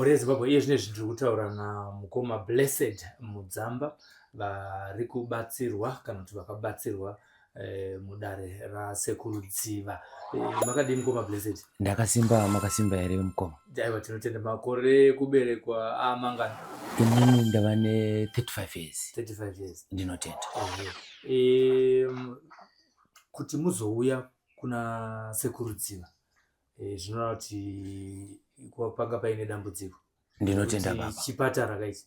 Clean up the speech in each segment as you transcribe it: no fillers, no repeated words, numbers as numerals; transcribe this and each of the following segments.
mhuri yeZimbabwe iye zvinezvi ndiri kutaura namukoma Blessed Mudzamba vari kubatsirwa kana kuti vakabatsirwa mudare raSekurudziva. Makadini mukoma Blessed? Ndakasimba, makasimba here mukoma? Aiwa, tinotenda. Makore kuberekwa amangana? Inini ndava ne35 years. 35 years. Ndinotenda. Kuti muzouya kuna Sekurudziva zvinova kuti panga paine dambudziko. Ndinotenda baba. Chipatara kaichi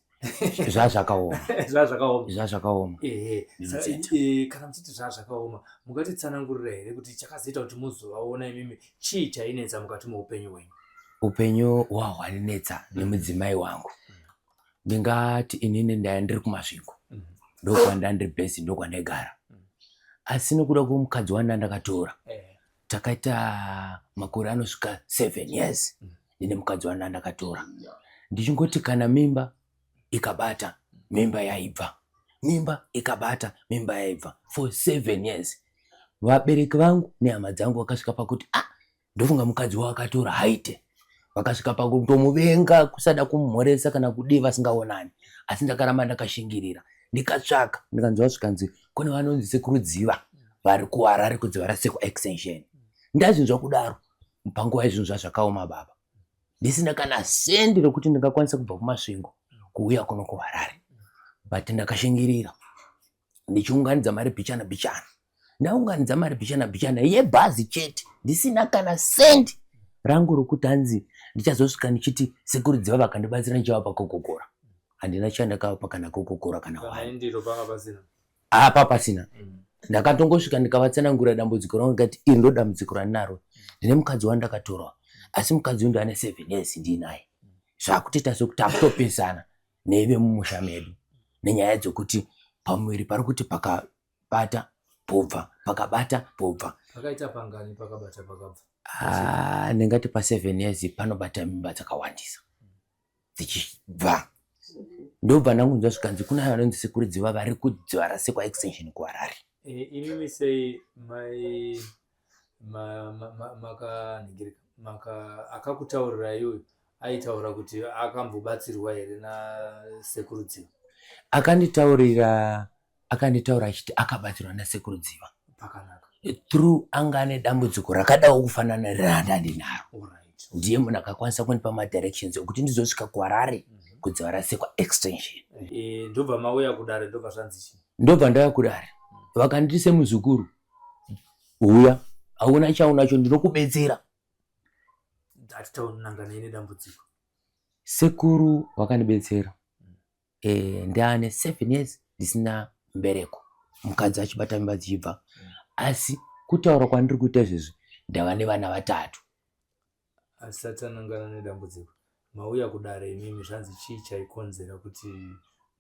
zvazvakaoma. Zvazvakaoma. Kana muchiti zvazvakaoma, mungatitsanangurira here kuti chakazoita kuti muzovaona imimi chii chainetsa mukati meupenyu hwenyu? Upenyu hwainetsa nemudzimai wangu. Ndingati inini ndaya ndiri kumasvingo. Ndokwanda ndiri base, ndokwandaigara. Asi nekuda kwemukadzi wandandakatora, takaita makore anosvika 7 years ndine mukadzi wandandakatora. Ndichingoti kana mimba ikabata, mimba yaibva. Mimba ikabata, mimba yaibva. For 7 years. Vabereki vangu nehama dzangu vakasvika pakuti ndofunga mukadzi wakatora haite. Vakasvika pakutomuvenga, kusada kumhoresa kana kudii vasingaonani. Asi ndakaramba ndakashingirira. Ndikatsvaka, ndikanzwa zvikanzi kune vanonzi Sekurudziva vari kuHarare kudziva raSekwa Extension. Ndazvinzwa kudaro, panguva izvinzwa zvakaoma baba. Ndisina kana sendi rokuti ndingakwanisa kubva kumasvingo kuuya kuno kuHarare. But ndakashingirira. Ndichiunganidza mari bichana bichana. Ndaunganidza mari bichana bichana yebhazi chete. Ndisina kana sendi rangu rokuti hanzi ndichazosvika ndichiti Sekurudziva vakandibatsira ndichava pakokokora. Handina chandakapa kana kokokora kana wani. Ndiro panga pasina? Apa pasina. Ndakatongosvika ndikavatsanangura dambudziko rangu ngati iri ndo dambudziko randinaro. Ndine mukadzi wandakatora. Asi mukadzi uyu ane 7 years ndinaye. Zvakutoita sokuti takutopesana neve mumusha medu. Nenyaya dzokuti pamwiri pari kuti pakabata pobva, pakabata pobva. Pakaita pangani pakabata pakabva? Ndingati pa7 years panobata mimba dzakawandisa. Dzichibva. Ndobva ndangunzwa zvikanzi kuna vanonzi Sekurudziva vari kudziva raSekwa Extension kuHarare. Imimi sei akakutaurira iwe aitaura kuti akambobatsirwa here naSekurudziva? Akanditaura achiti akabatsirwa naSekurudziva. Pakanaka. Through anga ane dambudziko rakadawo kufanana nerandandinaro. Ndiye munhu akakwanisa kundipa madirections okuti ndizosvika kuHarare kudziva raSekwa Extension. Ndobva mauya kuDare, ndobva zvanzi chii? Ndobva ndauya kuDare. Vakanditi semuzukuru, uya hauna chaunacho ndinokubetsera. Atitaunangana ine dambudziko. Sekuru vakandibetsera. Ndaane 7 years ndisina mbereko. Mukadzi achibata mimba dzichibva. Asi kutaura kwandiri kuita izvezvi ndava nevana 3. Asi atanangana nedambudziko. Mauya kuDare imimi zvanzi chii chaikonzera kuti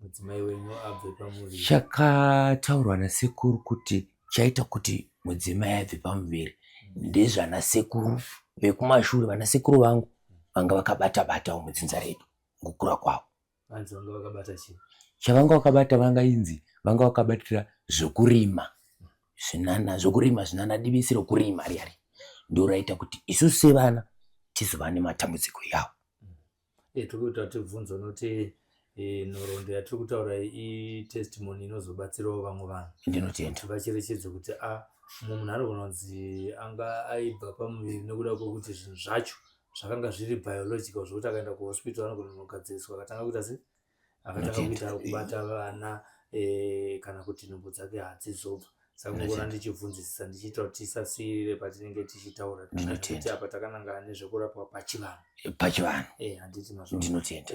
mudzimai wenyu abve pamuviri? Chakataurwa nasekuru kuti chaita kuti mudzimai abve pamuviri ndezvana sekuru vekumashure, vana sekuru vangu vanga vakabata-batawo mudzinza redu ngokura kwavo. Vanzi vanga vakabata chii? Chavanga vakabata vanga vakabatira zvokurima. Zvokurima zvinanadivisi rokurima riyari. Ndo raita kuti isusu sevana tizova nematambudziko yawo. Tirikuita tibvunzo noti nhoroondo yatiri kutaura itestimony inozobatsirawo vamwe vanhu. Ndinotenda. Vacherechedze kuti munhu anogona kunzi anga aibva pamuviri nekuda kwokuti zvinhu zvacho zvakanga zviri biological zvokuti akaenda kuhospital anogona kunogadziriswa akatanga kuita sei? Akatanga kuita kubata vana kana kuti nhumbu dzake hadzizobva. Saka munogona ndichibvunzisisa ndichiita kuti tisasiyirire patinenge tichitaura. Kuti apa takanangana nezvekurapwa pachivanhu. Handiti mazvo. Ndinotenda.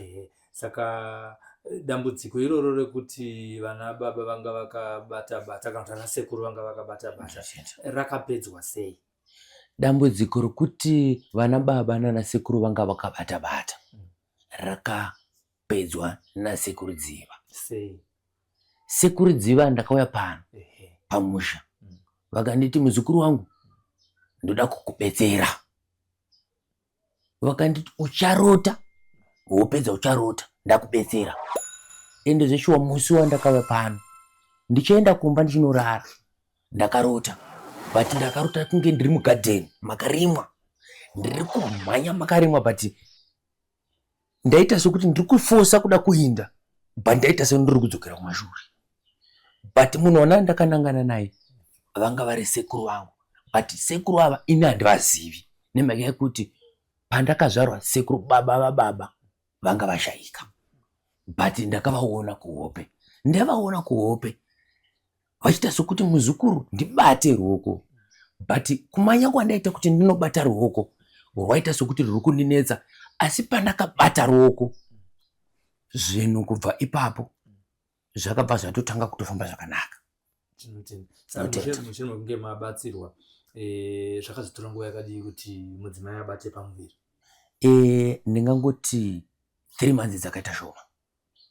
Saka dambudziko iroro rekuti vana baba vanga vakabata-bata kana kuti vana sekuru vanga vakabata-bata rakapedzwa sei? Dambudziko rokuti vana baba nana sekuru vanga vakabata-bata rakapedzwa naSekurudziva. Sei? Sekurudziva ndakauya pano pamusha. Vakanditi muzukuru wangu ndoda kukubetsera. Vakanditi ucharota, wopedza ucharota, ndakubetsera. Ende zveshuwa musi wandakauya pano ndichienda kumba ndichinorara ndakarota. But ndakarota kunge ndiri mugadheni makarimwa. Ndiri kumhanya makarimwa but ndaita sekuti ndiri kufosa kuda kuinda but ndaita sendiri kudzokera kumashure. But munoona ndakanangana naye vanga vari sekuru vangu, but sekuru ava ini handivazivi nemhaka yekuti pandakazvarwa sekuru baba vababa vanga vashayika, but ndakavaona kuhope. Ndavaona kuhope vachiita sokuti muzukuru ndibate ruoko, but kumanya kwandaita kuti ndinobata ruoko rwaita sokuti ruri kundinetsa, asi pandakabata ruoko zvinhu kubva ipapo zvakabva zvatotanga kutofamba zvakanaka. Mushure mekunge mabatsirwa zvakazotora nguva yakadii kuti mudzimai abate pamuviri? Ndingangoti 3 months dzakaita shoma.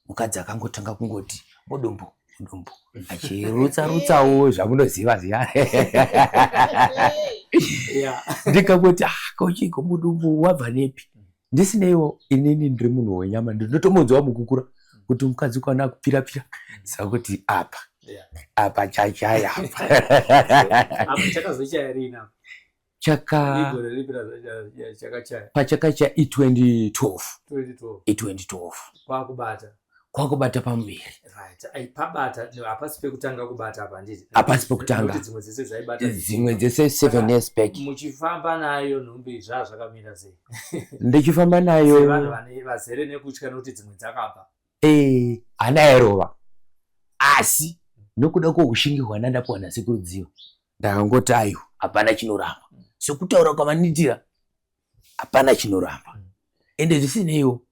Mukadzi akangotanga kungoti mudumbu achirutsa-rutsawo zvamunoziva ziya. Ndikangoti kochiko mudumbu wabva nepi? Ndisineiwo inini ndiri munhu wenyama, ndinotomonzwa mukukura kuti mukadzi kwana kupira-pira saka kuti apa chachaya chakazochaya rina pachakachaya i2012 kwakubata pamuviri. Pabata hapasi pekutanga kubata apa nditi? Hapasi pekutanga, dzimwe dzese 7 years back. Muchifamba nayo nhumbi zvakamira sei? Ndichifamba nayo vanhu vazere nekutya nokuti dzimwe dzakabva. Hana yarova, asi nokuda kwokushingirwa ndandapiwa sekuru ndakangoti aiwa hapana chinoramba. Sekutaura kwavanitira hapana chinoramba. Ende zvisineiwo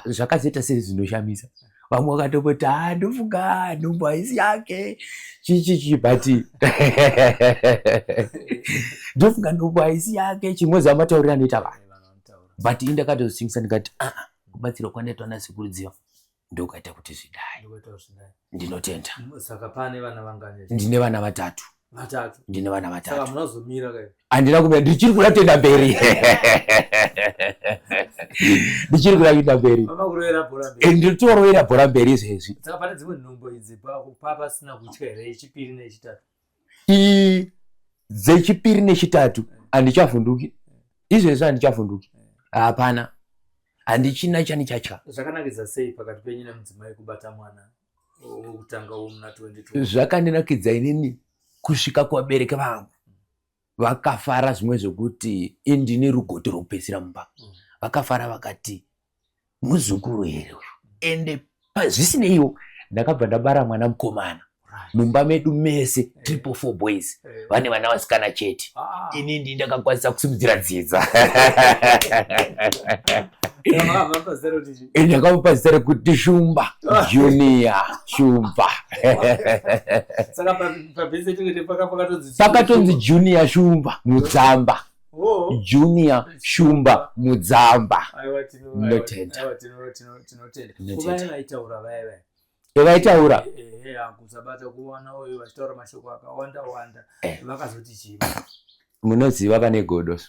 zvakazoita sezvinoshamisa. Vamwe vakatopoti ndofunga nhumbu haisi yake chichichi, but ndofunga nhumbu haisi yake, chimwe zamataurira anoita vanhu. But indakatozvisingisa ndikati kubatsirwa kwandaitwa nasekuru ndokaita kuti zvidai. Ndinotenda. Saka pane vana vangani? Ndine vana 3. Ndine vana 3. Saka munozomira kai? Handina kumira, ndichiri kuratenda mberi. Ndichiri kuratenda mberi. Makurovera bhora mberi. Nditorovera bhora mberi izvezvi. Saka pane dzimwe nhumbu idzi pasina kutya here, yechipiri nechitatu? Dzechipiri nechitatu handichavhunduki. Izvezvi handichavhunduki. Hapana. Handichina chanichatya. Zvakanakidza sei pakati penyu nemudzimai kubata mwana wokutanga womuna 22? Zvakandinakidza inini kusvika kuvabereki vangu. Vakafara zvimwe zvokuti indini rugoto rwokupedzisira mumba. Vakafara vakati muzukuru here uyu. Ende zvisineiwo ndakabva ndabara mwana mukomana. Mumba medu mese 4 boys. Vane vana vasikana chete. Inini ndakakwanisa kusimudzira dziza. Ndakamupa zita kuti Shumba Junior Shumba. Saka pabhesiti pakatonzi Junior Shumba Mudzamba. Junior Shumba Mudzamba. Ndotenda. Vaitaura kusabata kuwana uyu vachitaura mashoko akawanda vakazoti chii? Munoziva vane godoso.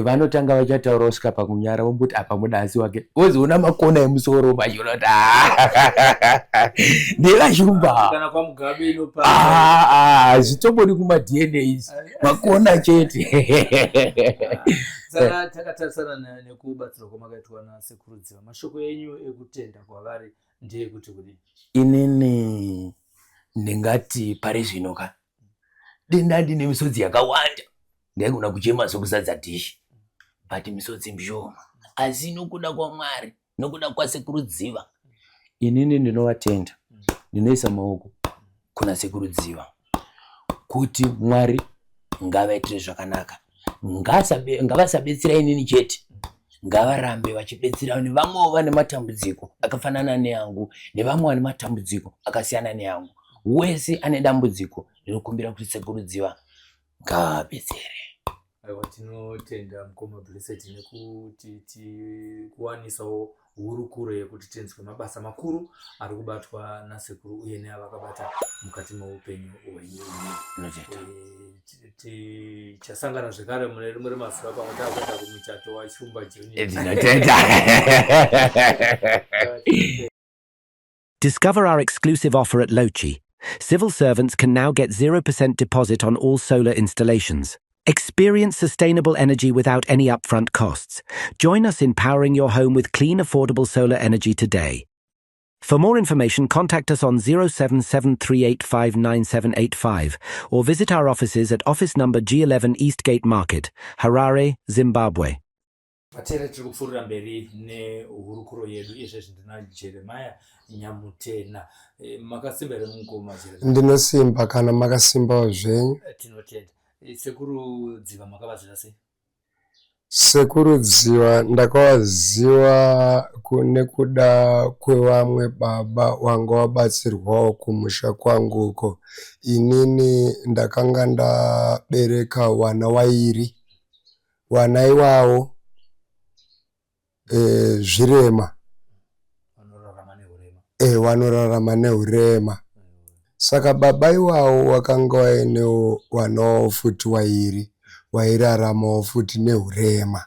Vanotanga vachataura kusvika pakunyara vombuti apa mudasi wake wozoona makona emusoro machiroti ndevashumba kana kwamugabe inopa zvitombori kumadna makona chete. Saka takatarisana nekubatsirwa kwamakaitwa nasekuru Dziva, mashoko enyu ekutenda kwavari ndeyekuti kudii? Inini ndingati pari zvino ka denda ndine misodzi yakawanda, ndaigona kuchema sokuzadza dhishi, but misodzi mishoma, asi nokuda kwaMwari nokuda kwasekuru Dziva inini ndinovatenda. Ndinoisa maoko kuna sekuru Dziva kuti Mwari ngavaitire zvakanaka, ngavasabetsera inini chete, ngavarambe vachibetsera nevamwewo vane matambudziko akafanana neyangu nevamwe vane matambudziko akasiyana neyangu. Wese ane dambudziko rinokumbira kuti sekuru Dziva ngavabetsere. Aiwa, tinotenda mukoma Blessed nekuti tikuwanisawo hurukuro yekuti tenzwe mabasa makuru ari kubatwa nasekuru uye neavakabata mukati meupenyu hwenyu. Tichasangana zvekare mune rimwe remazuva pamwe taakuenda kumuchato waShumba Junior. Ndinotenda. Discover our exclusive offer at Lochi. Civil servants can now get 0% deposit on all solar installations. Experience sustainable energy without any upfront costs. Join us in powering your home with clean, affordable solar energy today. For more information, contact us on 0773859785 or visit our offices at office number G11 Eastgate Market, Harare, Zimbabwe. Vatera tiri kupfuurira mberi nehurukuro yedu izvezvi ndina Jeremiah Nyamutena. Makasimba here mungoma Jeremiah? Ndinosimba kana makasimbawo zvenyu. Tinotenda. Sekurudziva makavaziva sei? Sekurudziva ndakawaziva nekuda kwevamwe baba wanga wabatsirwawo kumusha kwangu uko. Inini ndakanga ndabereka wana wairi. Wana iwawo zvirema. Vanorarama nehurema. Saka baba iwawo wakanga wainewo wana wawo futi wairi. Wairaramawo futi nehurema.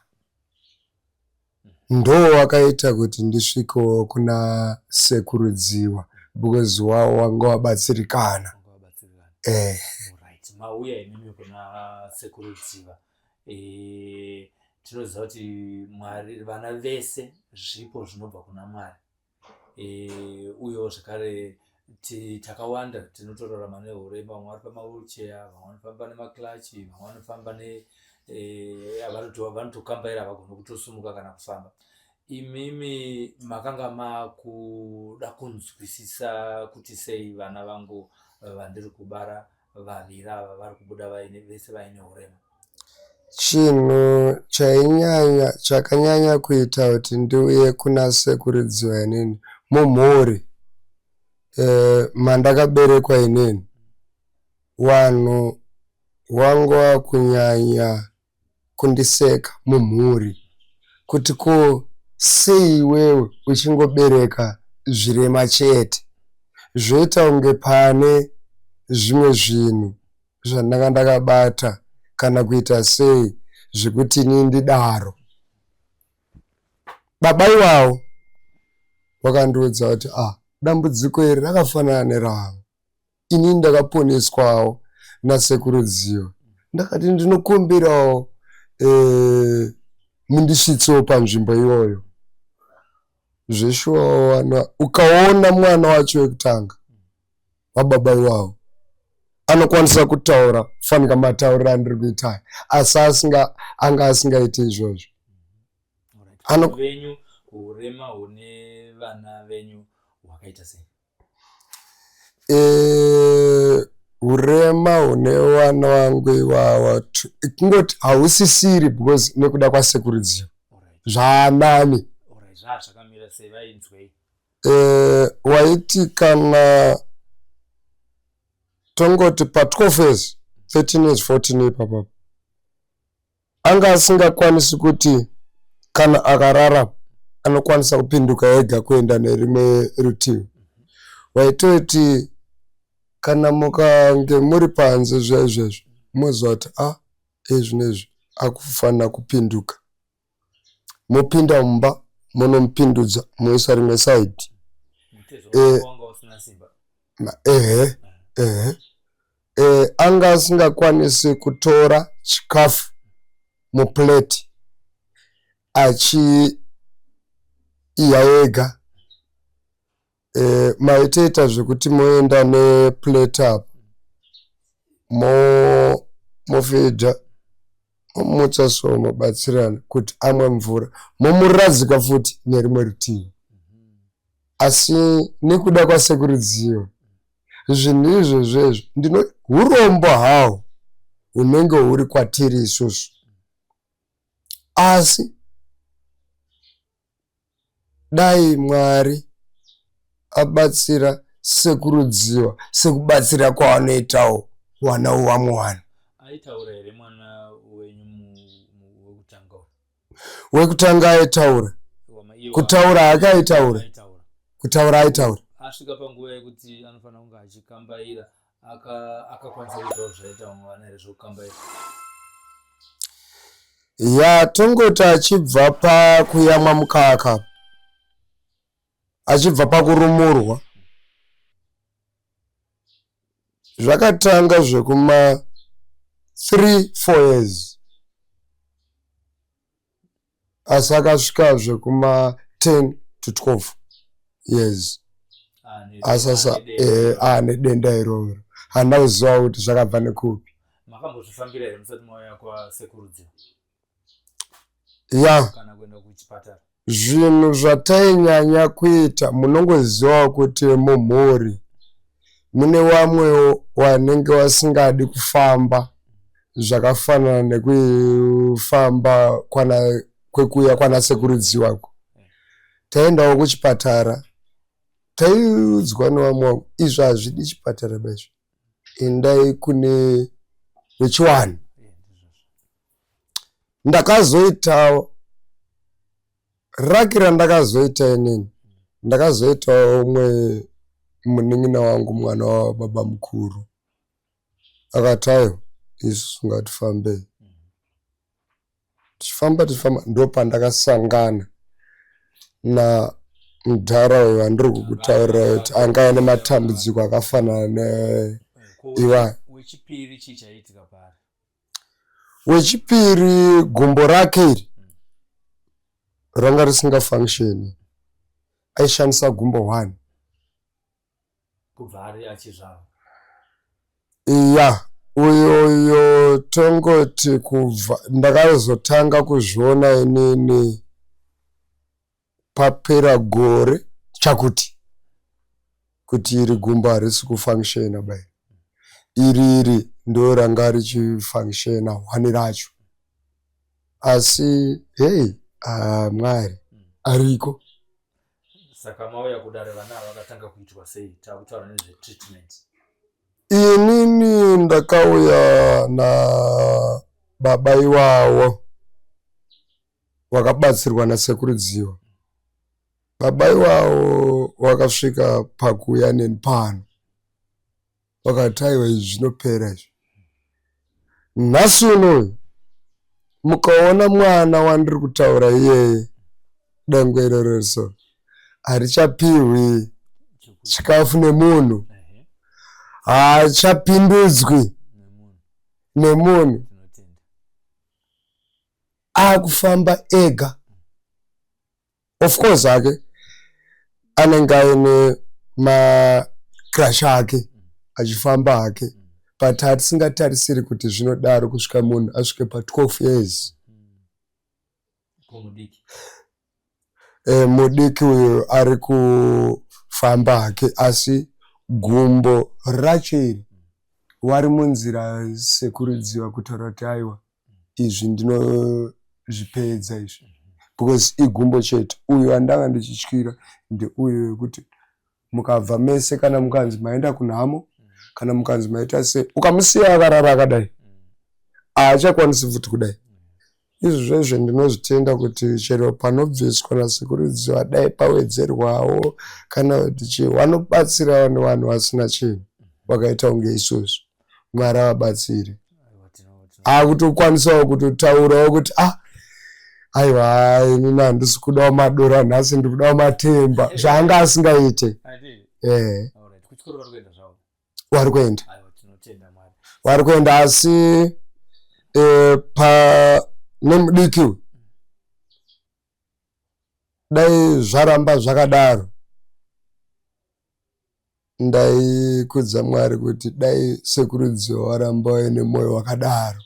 Ndo wakaita kuti ndisvikewo kuna Sekurudziva because wawo wanga wabatsirikana. Mauya imimi kuna Sekurudziva. Tinoziva kuti Mwari vana vese zvipo zvinobva kuna Mwari. Uyewo zvakare takawanda tinotorarama nehurema, vamwe vari pamawheelchair, vamwe vanofamba nemaklachi, vamwe vanofamba vanotokambaira havagoni kutosumuka kana kufamba. Imimi makanga makuda kunzwisisa kuti sei vana vangu vandiri kubara vaviri ava vari kubuda vese vaine hurema? Chinhu chakanyanya kuita kuti ndiuye kuna Sekurudziva inini mumhuri mandakaberekwa inini, vanhu vanga kunyanya kundiseka mumhuri kuti ko sei iwewe uchingobereka zvirema chete, zvoita kunge pane zvimwe zvinhu zvandanga ndakabata kana kuita sei zvekuti inini ndidaro. Baba iwawo wakandiudza kuti dambudziko iri rakafanana nerangu. Inini ndakaponeswawo naSekurudziva. Ndakati ndinokumbirawo mundisvitsewo panzvimbo iyoyo. Zveshuwa ukaona mwana wacho wekutanga wababa iwawo anokwanisa kutaura fanika matauriro andiri kuita, asi anga asingaiti izvozvo. Venyu hurema hune vana venyu hwakaita sei? Hurema hune vana vangu iwawa kungoti hausisiri because nekuda kwaSekurudziva. Zvaanani. Zvakamira sei, vainzwei? Waiti kana tongoti pa12 years 13 years 14 ipapo anga asingakwanisi kuti kana akarara anokwanisa kupinduka ega kuenda nerimwe rutivi. Waitoti kana mukange muri panze zvaizvozvo mozoti ezvinezvi akufanira kupinduka, mopinda mumba munomupindudza moisa rimwe side. Anga asingakwanisi kutora chikafu muplate achi iya ega. Maitoita zvekuti moenda neplate up mofedha momutsa so mobatsirana kuti amwe mvura momuradzika futi nerimwe rutivi. Asi nekuda kwaSekurudziva zvinhu izvozvo ndino urombo hawo hunenge huri kwatiri isusu. Asi dai Mwari abatsira Sekurudziva sekubatsira kwaanoitawo wana wavamwe vanhu. Aitaura here mwana wenyu wekutanga? Wekutanga aitaura. Kutaura akaitaura. Kutaura aitaura. Asvika panguva yekuti anofanira kunge achikambaira akakwanisa kuitawo zvaita vamwe vana here zvokukambaira? Tongoti achibva pakuyamwa mukaka, achibva pakurumurwa, zvakatanga zvekuma 3-4 years asi akasvikazve kuma 10 to 12 years asasa ane denda iroro handina kuziva kuti zvakabva nekupi. Makambozvifambira here musati mauya kwaSekurudziwa ya kana kuenda kuchipatara? zvinhu zvatainyanya kuita munongozivawo kuti mumhuri mune vamwewo wanenge wasingadi kufamba zvakafanana nekufamba kwekuya kwana Sekurudziwako. Taendawo kuchipatara taiudzwa nevamwe wangu izvo hazvidi chipatara bezvo, endai kune wechiwani. Ndakazoitawo rakira ndakazoita inini ndakazoitawo umwe munin'ina wangu mwana wababa mukuru akati aiwa isu ngatifambei. Tichifamba ndo pandakasangana namudhara uyu wandiri kukutaurira kuti anga ane matambudziko akafanana neiwa. Wechipiri chichaitika pari? Wechipiri gumbo rake iri ranga risingafunctioni, aishandisa gumbo 1 kubva ari achizvava. iya uyo tongoti kubva ndakazotanga kuzviona inini papera gore chakuti kuti iri gumbo harisi kufunctiona bai, iri ndo ranga richifunctiona 1 racho. Asi hey Mwari ariko. Saka mauya kudare vana vakatanga kuitwa sei? Takutaura nezvetreatment. Inini ndakauya na baba iwawo wakabatsirwa naSekurudziwa. Baba iwawo wakasvika pakuya neni pano wakati aiwa izvi zvinopera izvi. Nhasi unoyu mukaona mwana wandiri kutaura iyeye dangwe iroro so harichapihwi chikafu nemunhu, haachapindudzwi nemunhu, akufamba ega. Of course hake anenge aine macrash ake achifamba hake, but hatisingatarisiri kuti zvinodaro kusvika munhu asvike pa12 years. Mudiki uyu ari kufamba hake asi gumbo racho iri wari munzira Sekurudziwa kutaura kuti aiwa izvi ndinozvipedza izvi, because igumbo chete. Uyu andanga ndichityira ndeuyu wekuti mukabva mese kana mukanzi maenda kunhamo kana mukanzi maita sei, ukamusiya akarara akadai haachakwanisi futi kudai. Izvi zvezvo ndinozvitenda kuti chero panobviswa naSekurudziwa dai pawedzerwawo kana kuti chii, wanobatsirawo nevanhu vasina chinhu wakaita kunge isusu. Mwari avabatsire. Akutokwanisawo kutotaurawo kuti aiwa inini handisi kudawo madora nhasi ndiri kudawo matemba, zvaanga asingaite. Wari kuenda asi nemudiki uyu dai zvaramba zvakadaro ndaikudza Mwari kuti dai Sekurudziwa waramba ine mwoyo wakadaro,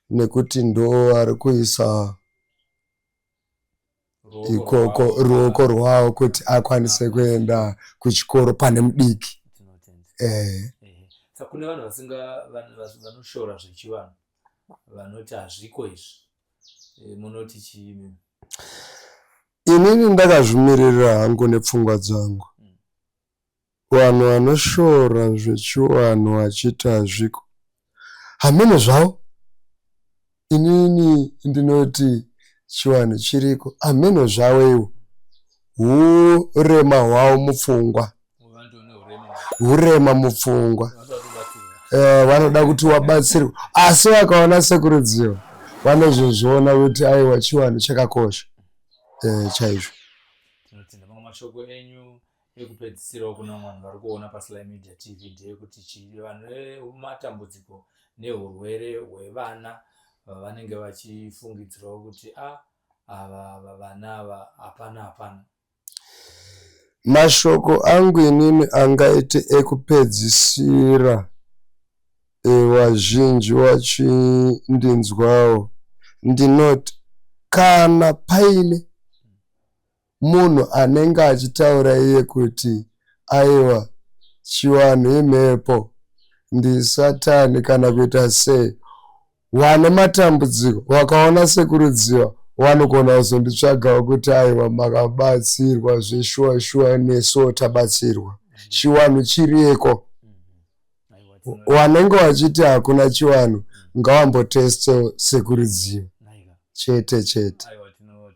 nekuti ndo ari kuisa ikoko ruoko rwawo kuti akwanise kuenda kuchikoro pane mudiki. Saka kune vanhu vanoshora zvechivanhu vanoti hazviko izvi, munoti chii? Inini ndakazvimirira hangu nepfungwa dzangu. Vanhu vanoshora zvechivanhu vachiti hazviko, hamene zvavo. Inini ndinoti chivanhu chiriko, hamene zvavo iwo. Hurema hwavo mupfungwa, hurema mupfungwa. Vanoda kuti wabatsirwe, asi vakaona Sekurudziwa vanozozviona kuti aiwa chivanhu chakakosha chaizvo. Tinotenda mamwe mashoko enyu ekupedzisirawo kuna vanhu vari kuona paSlime Media TV ndeyekuti vanhu vematambudziko neurwere hwevana vanenge vachifungidzirawo kuti ava vana ava hapana. Mashoko angu inini angaite ekupedzisira vazhinji vachindinzwawo ndinoti kana paine munhu anenge achitaura iye kuti aiwa chivanhu imhepo ndisatani kana kuita sei, wane matambudziko wakaona sekurudziwa wanogona kuzonditsvagawo kuti aiwa makabatsirwa zveshuwa nesuwo tabatsirwa, chivanhu chirieko. Wanenge wachiti hakuna chivanhu ngawambotestewo sekurudziwa chete.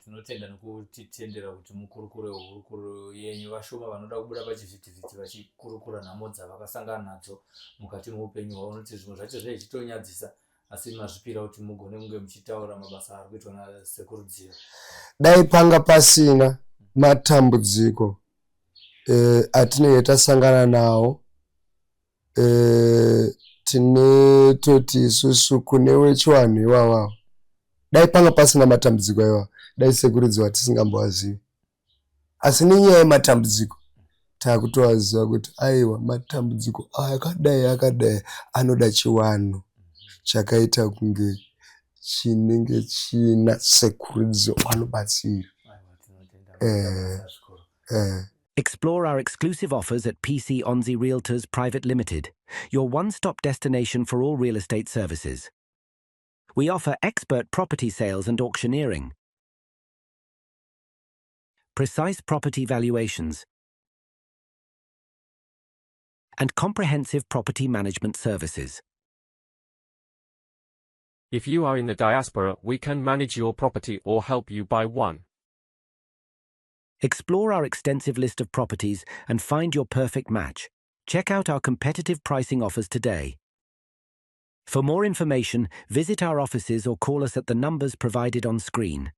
Tinotenda nekutitendera kuti mukurukuru wehurukuru yenyu vashoma vanoda kubuda pachivhitivhiti vachikurukura nhamo dzavakasangana nadzo mukati meupenyu hwavo. Noti zvimwe zvacho zvichitonyadzisa asi mazvipira kuti mugone kunge muchitaura mabasa ari kuitwa nasekurudziwa. Dai panga pasina matambudziko atinenge tasangana nawo, tinototi isusu kune wechivanhu iwawawo, dai panga pasina matambudziko iwawa, dai sekurudziwa tisingambowazivi. Asi nenyaya yematambudziko takutowaziva kuti aiwa matambudziko akadai anoda chivanhu chakaita kunge chinenge china sekurudziwa wanobatsira. Explore our exclusive offers at PC Onzi Realtors Private Limited, your one-stop destination for all real estate services. We offer expert property sales and auctioneering, precise property valuations, and comprehensive property management services. If you are in the diaspora, we can manage your property or help you buy one. Explore our extensive list of properties and find your perfect match. Check out our competitive pricing offers today. For more information, visit our offices or call us at the numbers provided on screen.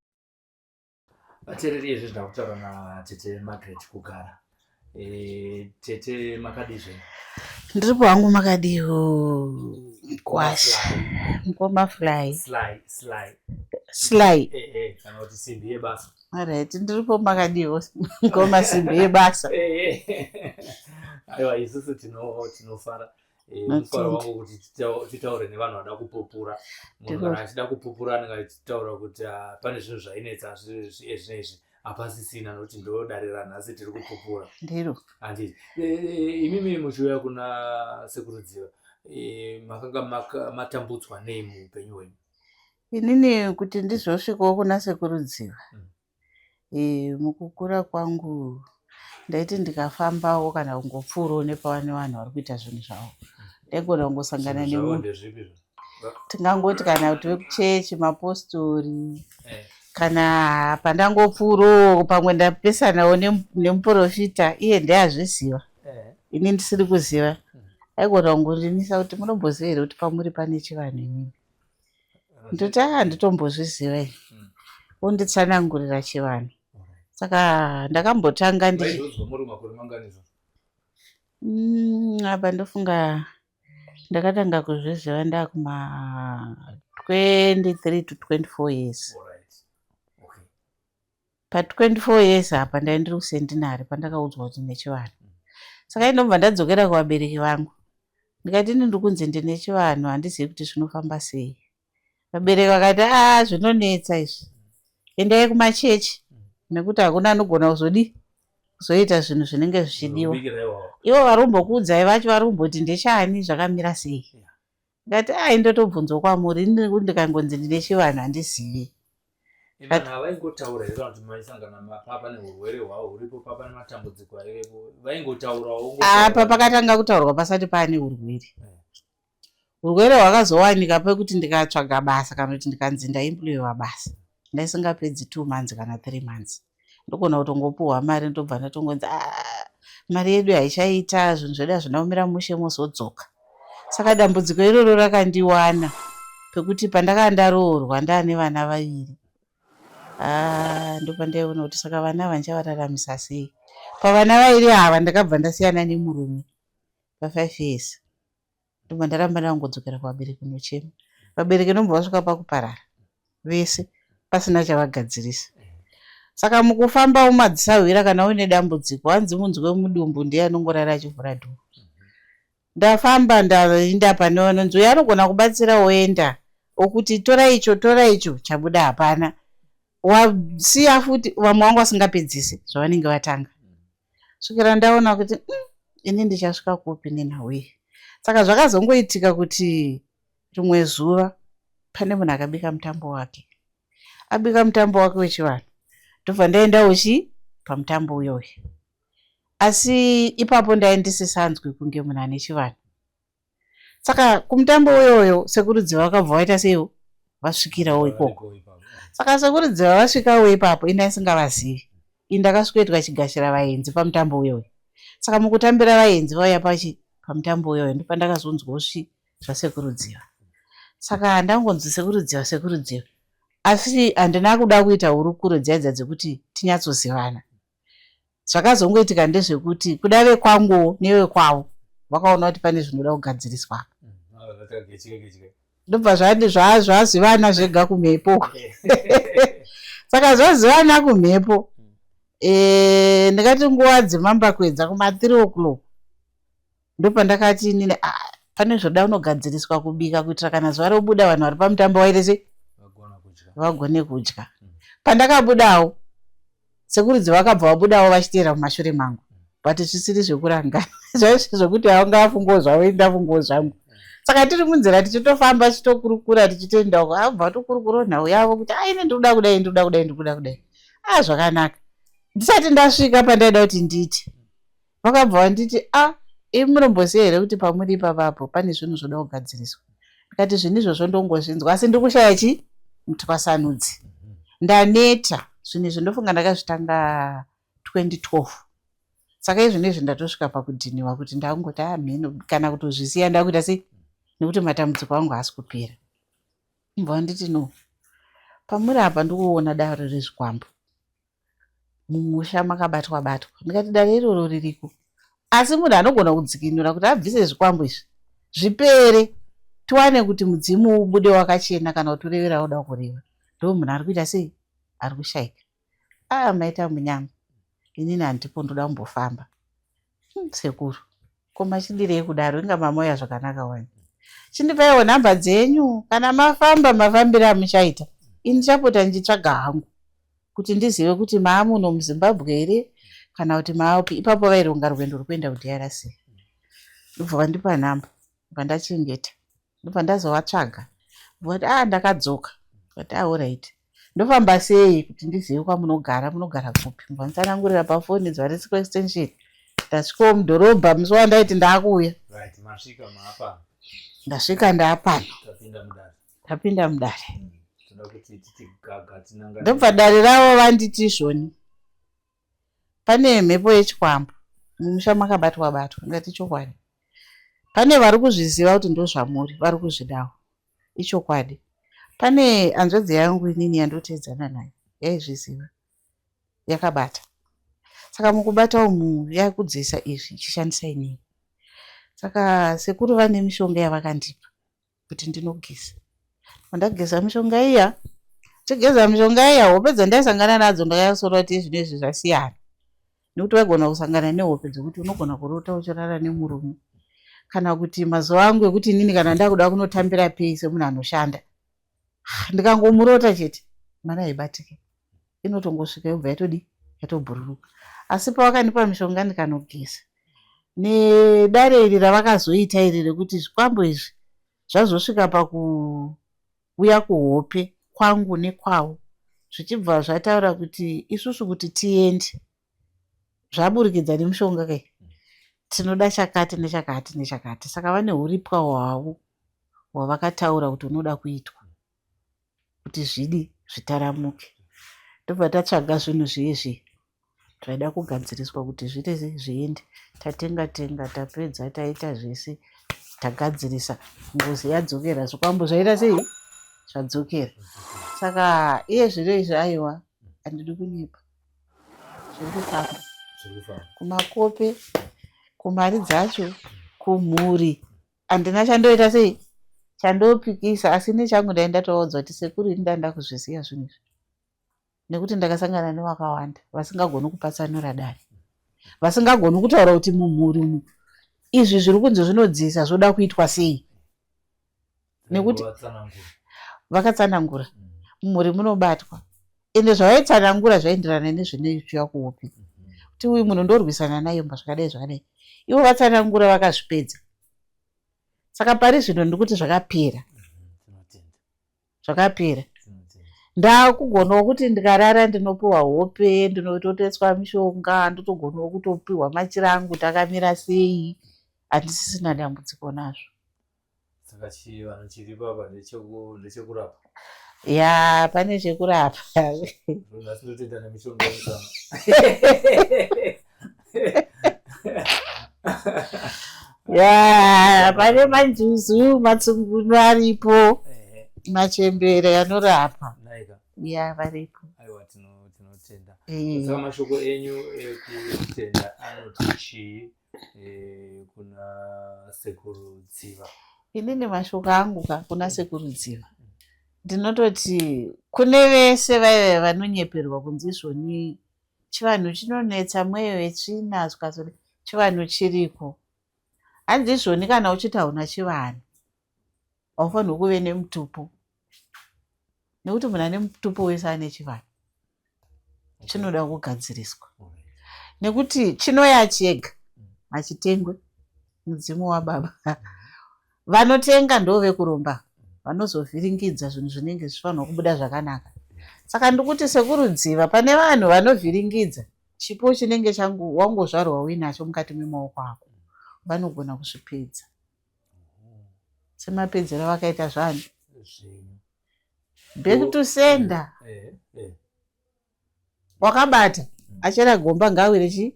Vateereri izvi ndakutaura naTete Margaret kugara. Tete makadizve? Ndiripo hangu makadiwo kwashi mukoma fly kana kuti simbi yebasa. Alright, ndiripo makadiwo mukoma simbi yebasa. Aiwa, isusu tinofara mufaro wangu kuti titaure nevanhu vada kupupura. Munhu kana achida kupupura anenge achitaura kuti pane zvinhu zvainetsa zvinezvi hapasisina nokuti ndodarira nhasi tiri kupupura. Ndiro Handiti imimi muchiuya kuna sekurudziwa makanga matambudzwa nei muupenyu hwenyu? inini kuti ndizosvikawo kuna sekurudziwa, mukukura kwangu ndaiti ndikafambawo kana kungopfuurawo nepavane vanhu vari kuita zvinhu zvavo ndaigona kungosangana nemunhu, tingangoti kana kuti vekuchechi, mapostori, kana pandangopfuurawo pamwe ndapesanawo nemuprofita iye ndeyazviziva ini ndisiri kuziva, aigona kungorinisa kuti munomboziva here kuti pamuri pane chivanhu inini, ndoti nditombozviziva ini, onditsanangurira chivanhu. Saka ndakambotanga apa ndofunga ndakatanga kuzviziva ndakuma 23 to 24 years. Pa 24 years apa ndai ndiri kuSentinary pandakaudzwa kuti nechivanhu. Saka inobva ndadzokera kuvabereki vangu ndikati ini ndiri kunzi ndine chivanhu handizivi kuti zvinofamba sei. Vabereki vakati zvinonetsa izvi, endai kumachechi nekuti hakuna anogona kuzoita zvinhu zvinenge zvichidiwa. Ivo varombokuudzai vacho varomboti ndechani zvakamira sei. Ndikati indotobvunzwa kwamuri, ini ndikangonzi ndine chivanhu handizivi. Vanhu havaingotaura here kana kuti maisangana papa neurwere hwavo huripo, papa nematambudziko aripo, vaingotaurawo? Apa pakatanga kutaurwa pasati paane urwere. Urwere hwakazowanika pekuti ndikatsvaga basa kana kuti ndikanzi ndaemployiwa basa ndaisingapedzi 2 months kana 3 months ndogona kutongopuhwa mari ndobva ndatongonzi mari yedu haichaita, zvinhu zvedu hazvina kumira mushe muzodzoka. Saka dambudziko iroro rakandiwana pekuti pandakanga ndaroorwa ndaane vana 2. Ndopandaiona kuti saka vana ava ndichavararamisa sei. Pavana 2 ava ndakabva ndasiyana nemurume pa 5 years. ndobva ndaramba ndangodzokera kuvabereki nochema. Vabereki ndombva vasvika pakuparara vese pasina chavagadzirisa. Saka mukufamba umadzisahwira kana uine dambudziko, hanzi munzwi wemudumbu ndiye anongorara achivhura dhoo. Ndafamba ndaenda pane vanonzi uyo anogona kubatsira woenda, okuti tora icho chabuda hapana. Wasiya futi vamwe vangu vasingapedzisi zvavanenge vatanga. Svikira ndaona kuti ini ndichasvika kupi nenhauye. Saka zvakazongoitika kuti rimwe zuva pane munhu akabika mutambo wake. Abika mutambo wake wechivanhu. Ndobva ndaendawo pamutambo uyoyo. Asi ipapo ndaindisisanzwi kunge munhu ane chivanhu. Saka kumutambo uyoyo sekurudziva vakabva vaita seiwo vasvikirawo ikoko. Saka sekurudziva vasvikawo ipapo ini ndisingavazivi. Ini ndakasvikoitwa chigashira vaenzi pamutambo uyoyo. Saka mukutambira vaenzi vauya pamutambo uyoyo ndipo ndakazonzwawo zvasekurudziva. Saka ndangonzi sekurudziva. Asi handina kuda kuita hurukuro dziya dzekuti tinyatsozivana. Zvakazongoitika ndezvekuti kuda vekwangu nevekwavo vakaona kuti pane zvinoda kugadziriswa. Ndobva zvazivana zvega kumhepo. Saka zvazivana kumhepo. Ndikati nguva dzemambakwedza kuma 3 o'clock. Ndobva ndakati inini pane zvoda unogadziriswa kubika kuitira kana zuva robuda vanhu vari pamutambo wairese vagone kudya. Pandakabudawo sekurudziva vakabva vabudawo vachiteera mumashure mangu. But zvisiri zvekurangana. Zvaizvi zvokuti vanga vafungawo zvavo ini ndafungawo zvangu. Saka tiri munzira tichitofamba tichitokurukura tichitoenda uko abva tokurukura nhau yavo kuti ini ndinoda kudai. Zvakanaka. Ndisati ndasvika pandaida kuti nditi. Vakabva vanditi munomboziva here kuti pamuri ipapapo pane zvinhu zvoda kugadziriswa. Ndikati zvinhu izvozvo ndongozvinzwa asi ndikushaya mutwasanudzi. Ndaneta zvinhu izvi ndofunga ndakazvitanga 2012. Saka izvinezvi ndatosvika pakudhiniwa kuti ndangoti mhino kana kutozvisiya ndakuita sei nekuti matambudziko angu haasi kupera. Mbva nditi no. Pamuri apa ndikuona dare rezvikwambo. Mumusha makabatwa. Ndikati dare iroro ririko. Asi munhu anogona kudzikinura kuti abvise zvikwambo izvi. Zvipere. Tuwane kuti mudzimu ubude wakachena kana kuti urevera uda kureva. Ndo munhu ari kuita sei? Ari kushaika. Maita munyama. Inini handipo ndoda kumbofamba. Sekuru. Koma chidirei kudaro inga mamoya zvakanaka wani. Chindipaiwo nhamba dzenyu kana mafamba mafambira amuchaita. Ini chapota ndichitsvaga hangu kuti ndizive kuti maamuno muZimbabwe here kana kuti maapi. Ipapo vaironga rwendo rwekuenda kuDRC. Ndobva vandipa nhamba. Vandachengeta. Ndobva ndazovatsvaga. Voti ndakadzoka. Vati alright. Ndofamba sei kuti ndizive kwamunogara kupi. Nditsanangurira pafoni dzarisiko extension. Ndasvikawo mudhorobha musi wandaiti ndakuuya. Right, masvika maapa. Ndasvika ndaapano. Tapinda mudare. Ndobva dare ravo vanditi izvoni. Pane mhepo yechikwambo. Mumusha makabatwa. Ndati chokwadi. Pane vari kuzviziva kuti ndozvamuri, vari kuzvidawo. Ichokwadi. Pane hanzvadzi yangu inini yandotedzana nayo. Yaizviziva. Yakabata. Saka mukubata umu yakudzisa izvi ichishandisa inini. Saka sekuru vane mishonga yavakandipa kuti ndinogeza. Ndageza mishonga iya. Chigeza mishonga iya hope dzandaisangana nadzo ndakasora kuti izvi nezvi zvasiyana. Nekuti waigona kusangana nehope dzekuti unogona kurota uchirara nemurume. Kana kuti mazuva angu ekuti inini kana ndakuda kunotambira pei semunhu anoshanda. Ndikangomurota chete mara aibatike. Inotongosvika yobva yatobhururuka. Asi pavakandipa mishonga ndikanogeza. Nedare iri ravakazoita iri rekuti zvikwambo izvi zvazosvika pakuuya kuhope kwangu nekwavo. Zvichibva zvataura kuti isusu kuti tiende. Zvaburikidza nemushonga kai. Tinoda chakati nechakati. Saka vane huripwa hwavo hwavakataura kuti unoda kuitwa. Kuti zvitaramuke. Ndobva tatsvaga zvinhu zviye twaida kugadziriswa kuti zviite zviende. Tatenga tapedza taita zvese tagadzirisa. Ngozi yadzokera zvikwambo zvaita sei? Zvadzokera. Saka iye zviro izvi aiwa handidi kunyepa. Zviri kufamba. Kumakope, kumari dzacho, kumhuri. handina chandoita sei chandopikisa, asi nechangu ndaindatoudza kuti sekuru ini ndanda kuzviziva zvinhu izvi nekuti ndakasangana nevakawanda vasingagoni kupatsanura dare, vasingagoni kutaura kuti mumhuri umu izvi zviri kunzi zvinodzisa zvoda kuitwa sei, nekuti vakatsanangura mumhuri munobatwa, ende zvavaitsanangura zvaenderana nezvinoitwa kuupi, kuti uyu munhu ndorwisana naye zvakadai zvakadai, ivo vatsanangura vakazvipedza. Saka pari zvino ndikuti zvakapera, zvakapera. Ndakugonawo kuti ndikarara ndinopiwa hope, ndinotototswa mishonga, ndotogonawo kutopiwa machira angu takamira sei, handisisina dambudziko nazvo. Saka chivanhu chiri papa ndechekurapa. Ya, pane chekurapa. Nhasi ndotenda nemishonga musana. Ya, pane manjuzu matsungunu aripo, machembere anorapa. Ya, varipo. Aiwa, tinotenda. Saka mashoko enyu ekutenda anoti chii kuna Sekurudziva? Inini mashoko angu kuna Sekurudziva ndinototi kune vese vaive vanonyeperwa kunzi izvoni chivanhu chinonetsa mweyo wetsvina, zvikazoti chivanhu chiriko. Hanzi izvoni kana uchiti hauna chivanhu haufanirwi kuve nemutupo, nekuti munhu ane mutupo wese ane chivanhu chinoda kugadziriswa, nekuti chinoya chega hachitengwe. Mudzimu waBaba vanotenga ndovekuromba, vanozovhiringidza zvinhu zvinenge zvifanirwa kubuda zvakanaka. Saka ndikuti Sekurudziva pane vanhu vanovhiringidza chipo chinenge wangozvarwa uinacho mukati memaoko ako, vanogona kuzvipedza. Semapedzero vakaita zvanhu back to sender. Wakabata achera gomba ngawire chi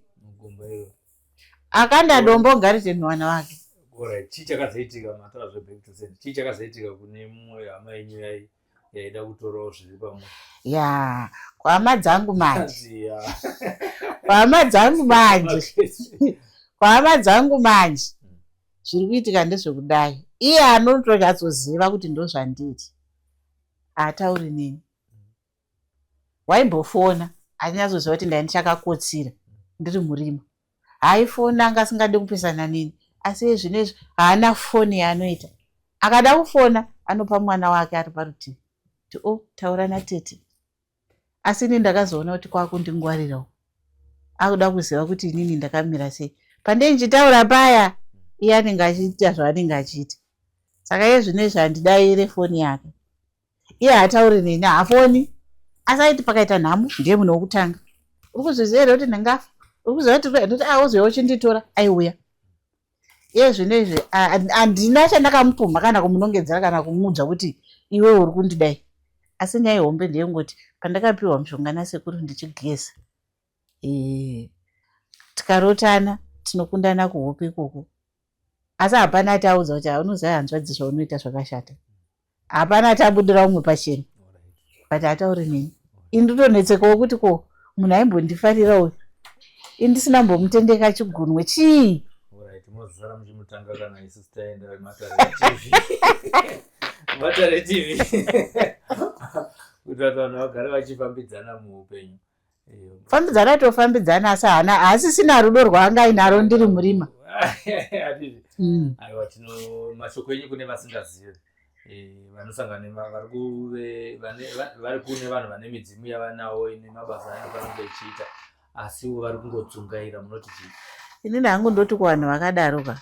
akanda dombo ngarite mwana wake. Chii chakazoitika matara zveback to sender? Chii chakazoitika kune mumwe hama yenyu yaida kutorawo zviri pamwe? Ya, kwahama dzangu manje, kwahama dzangu manje, kwahama dzangu manje zviri kuitika ndezvekudai. Iye anotonyatsoziva kuti ndozvandiri haatauri neni. Waimbofona anyatsoziva kuti ndai ndichakakotsira ndiri murima, haifona anga asingade kupesana neni, asi zvinezvi haana foni yaanoita. Akada kufona anopa mwana wake ari parutivi kuti taura natete. Asi ini ndakazoona kuti kwakundingwarirawo, akuda kuziva kuti inini ndakamira sei. Pandei nchitaura paya iye anenge achiita zvaanenge achiita. Saka iye zvinezvi handidayire foni yake. Iye haatauri neni, hafoni. Asi aiti pakaita nhamo ndiye munhu wokutanga. Uri kuzviziva here kuti ndingafa? Uri kuziva kuti auziva uchinditora aiuya. Iye zvinezvi handina chandakamupumha kana kumunongedzera kana kumuudza kuti iwe uri kundidai. Asi nyaya hombe ndeyengoti pandakapiwa mushonga nasekuru ndichigeza, tikarotana tinokundana kuhope ikoko. Asi hapana ataudza kuti unoziva hanzvadzi zvaunoita zvakashata. Hapana tabudira umwe pachena. But hatauri neni. Inditonetsekawo kuti munhu aimbondifarirawo indisina mbomutendeka chigunwe chii. Mozara muchimutanga kana isu taenda Matare TV. Kuti vanhu vagare vachifambidzana muupenyu. Fambidzana tofambidzana, asi asisina rudo rwaangainaro ndiri murima. Aiwa, mashoko enyu kune vasingazivi, vanosangana vari kune vanhu vane midzimu yavanawo ine mabasa anofanira kuchiita, asiwo vari kungodzungaira, munoti chii? Inini hangu ndoti kuvanhu vakadaroka,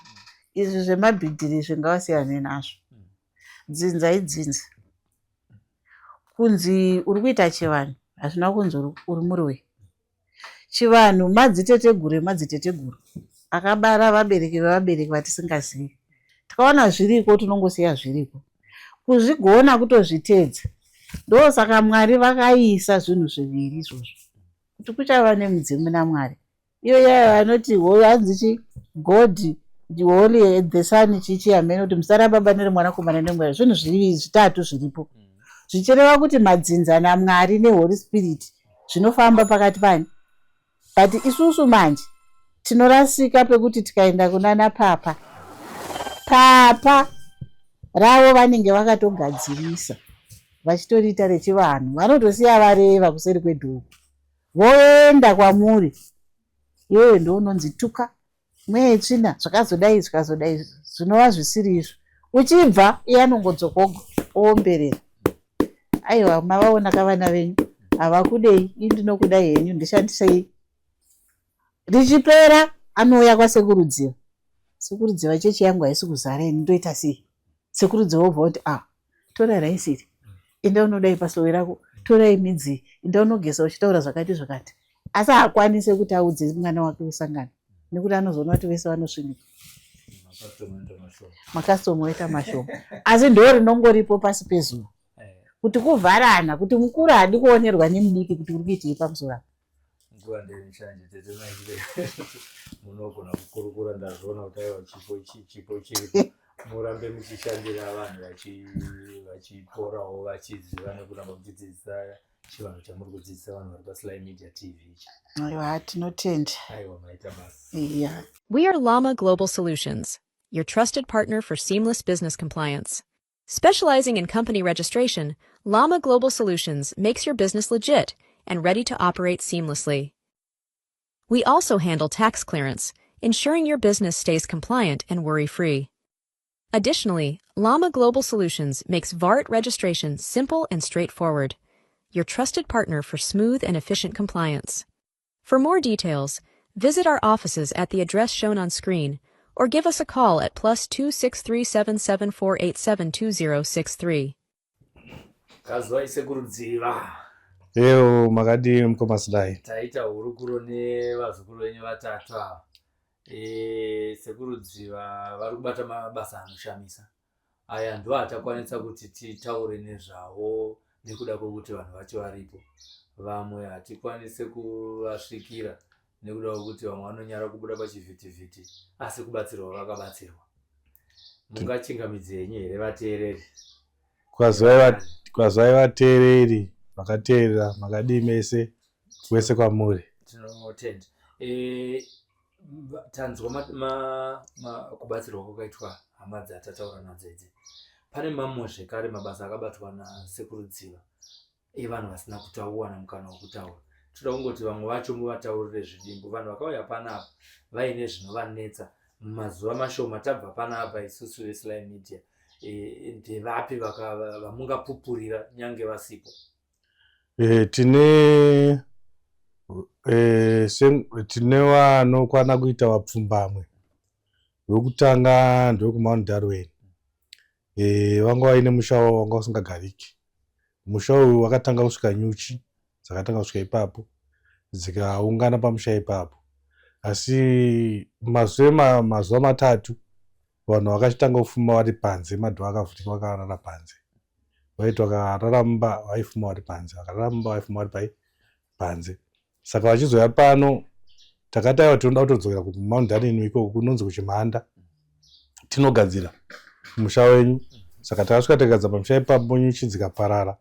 izvi zvemabhidhiri zvingavasiyane nazvo. Dzinza idzinza. Kunzi uri kuita chivanhu hazvina kunzi uri murwe. Chivanhu madzitetegure madzitetegure. Akabara vabereki vevabereki vatisingazivi. Tikaona zviriko tinongosiya zviriko. Kuzvigona kutozvitedza. Ndosaka Mwari vakaisa zvinhu zviviri izvozvo. Kuti kuchava nemudzimu naMwari. Iyo yaya vanoti hanzi chi God the Holy the Son chichi amene kuti musara Baba neMwanakomana neMweya. Zvinhu zvitatu zviripo. Zvichireva kuti madzinza naMwari neHoly Spirit zvinofamba pakati pani. But isusu manje tinorasika pekuti tikaenda kunana Papa papa ravo vanenge vakatogadzirisa vachitoriita rechivanhu, vanotosiya vareva kuseri kwedhoo voenda kwamuri. Iwewe ndounonzi tuka mwetsvina zvakazodai zvikazodai zvinova zvisiri izvo. Uchibva iye anongodzoka oomberera. Aiwa, mavaona kavana venyu havakudei, indinokudai henyu, ndishandisei. Richipera anouya kwasekurudziva. Sekurudziva chechi yangu haisi kuzara ini, ndoita sei? Sekurudziva obva kuti tora raisiri, enda unodai pasowe rako, torai midzi, enda unogeza uchitaura zvakati zvakati. Asi haakwanise kuti audze mwana wake usangana, nekuti anozoona kuti vese vanosvinika. Makasitoma oita mashoma. Asi ndo rinongoripo pasi pezuva kuti kuvharana, kuti mukuru hadi kuonerwa nemudiki kuti uri kuitii pamusoro apa. Nguva ndenichanje tete maizire munogona kukurukura, ndazviona kuti aiwa chipo chiripo murambe muchishandira vanhu vachiporawo vachiziva nekuramba muchidzidzisa chivanhu chamuri kudzidzisa vanhu vari paSly Media TV ichi. Aiwa, tinotenda. Aiwa, maita basa. Yeah. We are Llama Global Solutions, your trusted partner for seamless business compliance. Specializing in company registration, Llama Global Solutions makes your business legit and ready to operate seamlessly. We also handle tax clearance, ensuring your business stays compliant and worry-free. Additionally, Llama Global Solutions makes VART registration simple and straightforward, your trusted partner for smooth and efficient compliance. For more details, visit our offices at the address shown on screen or give us a call at +263 77487 2063. Kazwa isekurudziva. Eyo makadi mkomasidai. Taita hurukuro nevazukuru venyu vatatu ava. Sekurudziva vari kubata mabasa anoshamisa. Aya ndo atakwanisa kuti titaure nezvavo nekuda kwokuti vanhu vacho varipo. Vamwe hatikwanise kuvasvikira nekuda kwokuti vamwe vanonyara kubuda pachivhitivhiti, asi kubatsirwa vakabatsirwa. Mungachingamidzi yenyu here vateereri? Kwazwai vateereri vakateerera makadi mese wese kwamuri. Tinotenda. Tanzwa kubatsirwa kwakaitwa hama dzatataura nadzo idzi. Pane mamwe zvekare mabasa akabatwa nasekurudziva evanhu vasina kutaura mukana wokutaura. Toda kungoti vamwe vacho muvataurire zvidimbu. Vanhu vakauya panapa vaine zvinovanetsa mumazuva mashoma tabva panapa isusu veSly Media. Ndevapi vamungapupurira nyange vasipo? Tine vanokwana kuita vapfumbamwe. Wekutanga ndewekumount Darwin. Vanga vaine musha wavo wanga usingagariki. Musha uyu wakatanga kusvika nyuchi dzakatanga kusvika ipapo dzikaungana pamusha ipapo. Asi mazuva matatu vanhu vakachitanga kufuma vari panze, madhoo akavhurika vakarara panze. Vaiti vakararamba vaifuma vari panze, vakararamba vaifuma vari panze. Saka vachizoya pano takati aiwa tinoda kutodzokera kuMount Darwin ikoko kunonzi kuchimhanda tinogadzira musha wenyu. Saka takasvika tikagadzira pamusha ipapo nyuchi dzikaparara.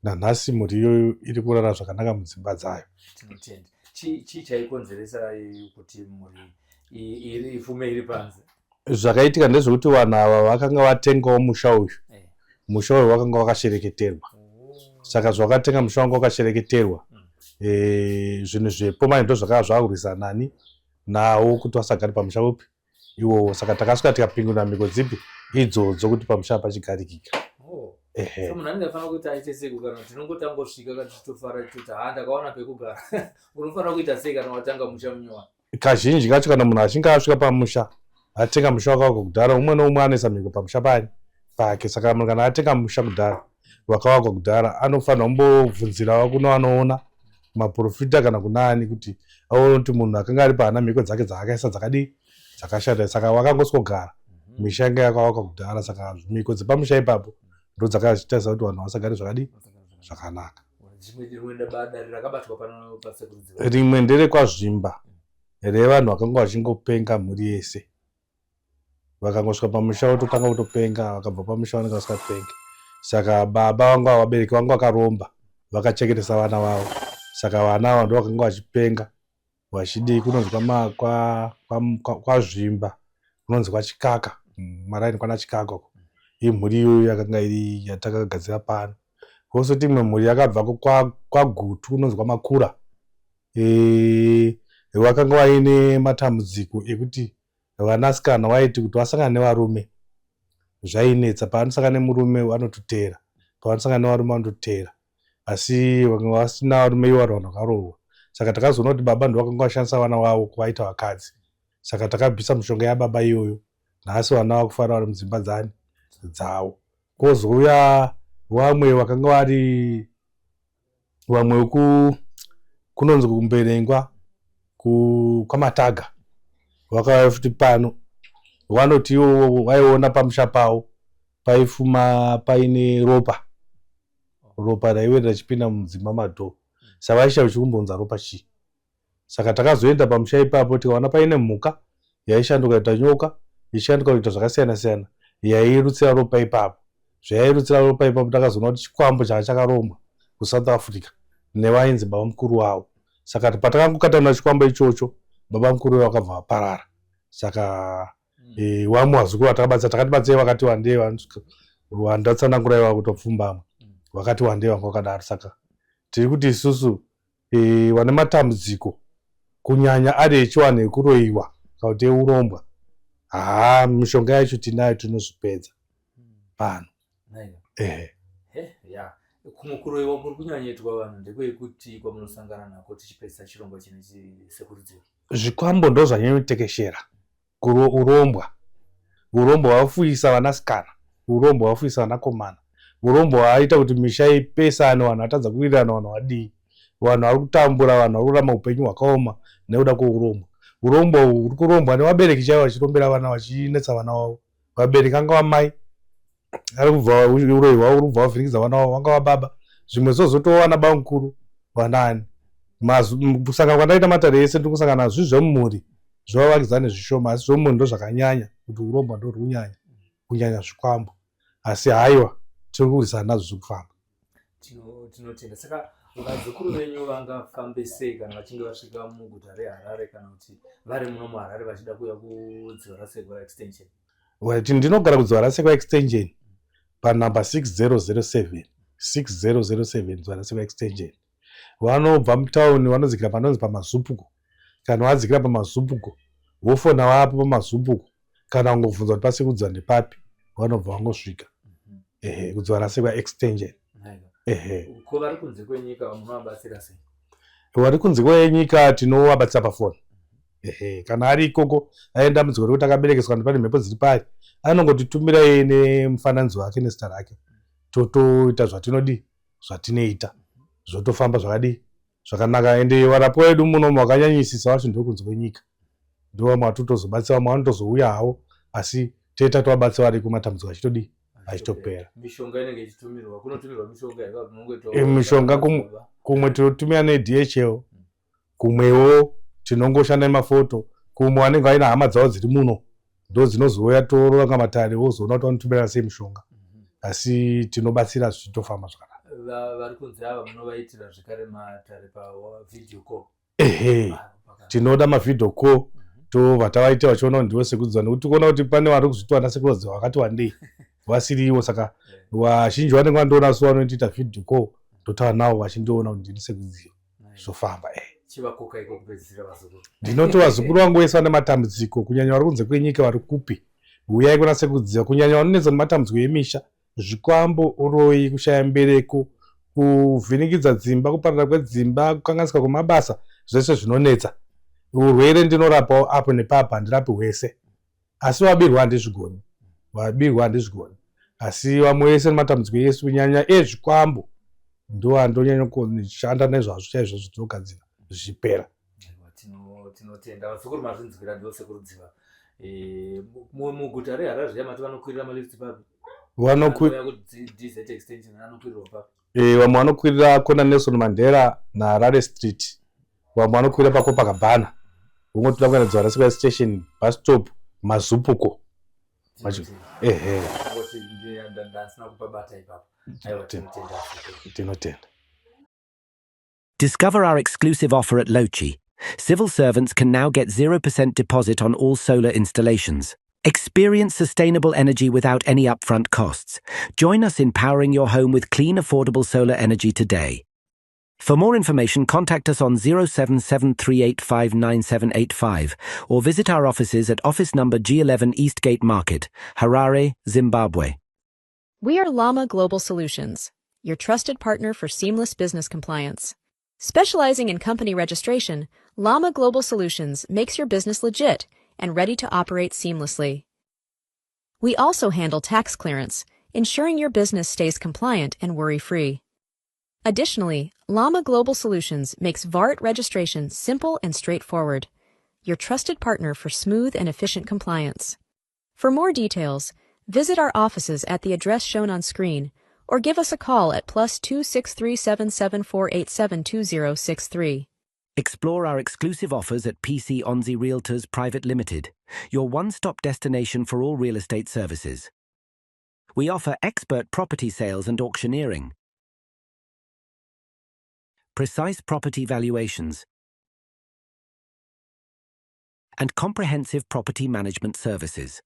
Nanhasi mhuri iyoyo iri kurara zvakanaka mudzimba dzayo. Tinotenda. Chii chaikonzeresa kuti mhuri ifume iri panze? Zvakaitika ndezvekuti vanhu ava vakanga vatengawo musha uyu. Musha uyu wakanga wakashereketerwa. Saka zvakatenga musha wanga wakashereketerwa. Zvinhu zvepomani ndo zvakava zvahurisa nani nawo kuti vasagari pamusha upi iwowo. Saka takasvika tikapingura mhiko dzipi idzodzo kuti pamusha pachigarikika. So munhu angafanira kuti aite sei kana tinongotangosvika kana titofara kuti ndakaona pekugara. Unofanira kuita sei kana watanga musha munyowani? Kazhinji kacho kana munhu achinge asvika pamusha atenga musha wakavakwa kudhara, umwe noumwe anoisa mhiko pamusha pake. Saka munhu kana atenga musha kudhara wakavakwa kudhara anofanira kumbobvunzirawo kuno anoona maprofita kana kunani kuti aone kuti munhu akanga ari pana mhiko dzake dzaakaisa dzakashata. Saka wakangosogara misha yanga yakavakwa kudhara. Saka mhiko dzepamusha ipapo ndo dzakachitaisa kuti vanhu vasagare zvakanaka. Rimwe nderekwazvimba revanhu vakanga vachingopenga mhuri yese. Vakangosvika pamusha vototanga kutopenga, vakabva pamusha vanenge vasikapengi. Saka baba vanga vabereki vanga vakaromba vakacheketesa vana vavo. Saka vana ava ndo vakanga vachipenga vachidii kunonzi kwazvimba kunonzi kwachikaka. maraini kwana Chicago. Imhuri iyoyo yakanga iri yatakagadzira pano. Kwozoti imwe mhuri yakabva kwaGutu unonzi kwaMakura. Wakanga waine matambudziko ekuti vanasikana waiti kuti wasangana nevarume zvainetsa. Paanosangana nemurume vanotutera, paanosangana nevarume vanotutera, asi vakanga vasina varume ivo vanhu vakarohwa. Saka takazoona kuti baba ndo vakanga vashandisa vana vavo kuvaita vakadzi. Saka takabvisa mishonga yababa iyoyo. Nhasi vana vakufara vari mudzimba dzavo. Kwozouya vamwe vakanga vari vamwe kunonzi kumberengwa kwaMataga. Vakauya futi pano. Vanoti ivo vaiona pamusha pavo paifuma paine ropa raiwera richipinda mudzimba madho. Saka vaisha chikumbounza ropa chii. Saka takazoenda pamusha ipapo tikaona paine mhuka yaishanduka kuita nyoka, ishanduka kuita zvakasiyana siyana, yairutsira ropa ipapo. Zvairutsira ropa ipapo takazoona kuti chikwambo chakarombwa kuSouth Africa nevainzi baba mukuru wavo. Saka patakangokatana chikwambo ichocho, baba mukuru wavo vakabva vaparara. Saka vamwe vazukuru vatakabatsira takatibatsira vakati wandei vandatsanangura iva kutopfumbama. Vakati wandei vanga vakadaro. Saka tiri kuti isusu vane matambudziko kunyanya ari echiwanhu ekuroyiwa kana kuti eurombwa, mishonga yacho tinayo tinozvipedza pano. Kumwe kuroyiwa kuri kunyanyaitwa vanhu ndekwekuti kwamunosangana nako tichipedza chirongwa chinechi sekurudziro. Zvikwambo ndo zvanyanyottekeshera. Urombwa hwafuyisa vanasikana, urombwa hwafuyisa vanakomana, urombwa hwaita kuti misha ipesane, vanhu vatadza kuwirirana, vanhu vadii, vanhu vari kutambura, vanhu vari kurarama upenyu hwakaoma nekuda kweurombwa. Urombwa huri kurombwa nevabereki chaivo vachirombera vana vachinetsa vana vavo. Vabereki anga vamai ari kubva uroyi hwavo uri kubva wavhiringidza vana vavo, vanga vababa. Zvimwe zvozotowa vana baba mukuru vanani. Kusangana kwandaita matare ese ndiri kusangana nazvo zvemumhuri zvovavakidzana zvishoma, asi zvomumhuri ndo zvakanyanya kuti urombwa ndo ruri kunyanya zvikwambo. Asi haiwa tiri kurwisana nazvo zviri kufamba. Tinotenda. Saka vazukuru venyu vangafambe sei kana vachinge vasvika muguta reHarare kana kuti vari muno muHarare vachida kuuya kudziva raSekwa Extension? Ndinogara kudziva raSekwa Extension panhamba 6007 dziva raSekwa Extension. Vanobva mutauni vanodzikira panonzi paMazupuko. Kana wadzikira paMazupuko wofona vapo paMazupuko, kana ungobvunza kuti pasekudziva ndepapi, vanobva vangosvika. Kudziva raSekwa Extension. Ko vari kunze kwenyika munovabatsira sei? Vari kunze kwenyika tinovabatsira pafoni. Kana ari ikoko aenda mudziko rekuti akaberekeswa nepane mhepo dziri pari, anongotitumira nemufananidzo wake nezita rake, totoita zvatinoita zvotofamba zvakadii zvakanaka. Ende varapwa vedu muno vakanyanyisisa vacho ndokunze kwenyika, ndo vamwe vatotozobatsira, vamwe vanotozouya havo, asi teta tovabatsira vari kumatambudziko achitopera. Mishonga inenge ichitumirwa, kunotumirwa mishonga mishonga kumwe tinotumira neDHL, kumwewo tinongoshanda nemafoto, kumwe vanenge vaina hama dzavo dziri muno ndo dzinozouya toronga matare vozoona kuti vanotumira sei mishonga, asi tinobatsira zvichitofamba zvakanaka. Vari kunze ava munovaitira zvekare matare pavidhio call? Tinoda mavidhio call tobva tavaita vachiona kuti ndivo sekudziva, nekuti kuona kuti pane vari kuzvitwa nasekudziva vakati wandei vasiriwo. Saka vazhinji vanenge vandoona su vanoita vidhio call totaura navo vachindiona kuti ndiri sekudziva zvofamba. Chivakoka iko kupedzisira vazukuru. Ndinoti vazukuru vangu vese vane matambudziko, kunyanya vari kunze kwenyika vari kupi, uyai kuna sekudziva. Kunyanya vanonetsa nematambudziko emisha, zvikwambo, uroyi, kushaya mbereko, kuvhiringidza dzimba, kuparara kwedzimba, kukanganisika kwemabasa, zvese zvinonetsa. Urwere ndinorapawo apo nepapo, handirapi hwese, asi wabirwa handizvigoni, asi vamwe vese nematambudziko esu kunyanya ezvikwambo ndo andonyanya kushanda nezvazvo chaizvo zvinogadzira zvichipera. Tinotenda vazukuru mazvinzwira ndo sekurudziva. Muguta reHarare zviya mati vanokwirira malifti papi? DZ Extension anokwirira papi? Vamwe vanokwirira kona Nelson Mandela naHarare Street, vamwe vanokwirira paCopacabana, vongotida kuenda dziva raSekwa Station bus stop Mazupuko. Tinotenda. Discover our exclusive offer at Lochi. Civil servants can now get 0% deposit on all solar installations. Experience sustainable energy without any upfront costs. Join us in powering your home with clean, affordable solar energy today. For more information, contact us on 0773859785 or visit our offices at office number G11 Eastgate Market, Harare, Zimbabwe. We are Llama Global Solutions, your trusted partner for seamless business compliance. Specializing in company registration, Llama Global Solutions makes your business legit and ready to operate seamlessly. We also handle tax clearance, ensuring your business stays compliant and worry-free. Additionally, Llama Global Solutions makes VART registration simple and straightforward, your trusted partner for smooth and efficient compliance. For more details, visit our offices at the address shown on screen or give us a call at +263 77487 2063. Explore our exclusive offers at PC Onzi Realtors Private Limited, your one-stop destination for all real estate services. We offer expert property sales and auctioneering, precise property valuations, and comprehensive property management services.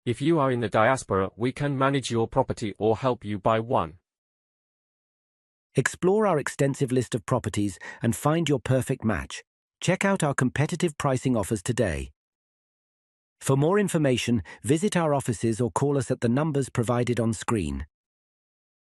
If you are in the diaspora, we can manage your property or help you buy one. Explore our extensive list of properties and find your perfect match. Check out our competitive pricing offers today. For more information, visit our offices or call us at the numbers provided on screen.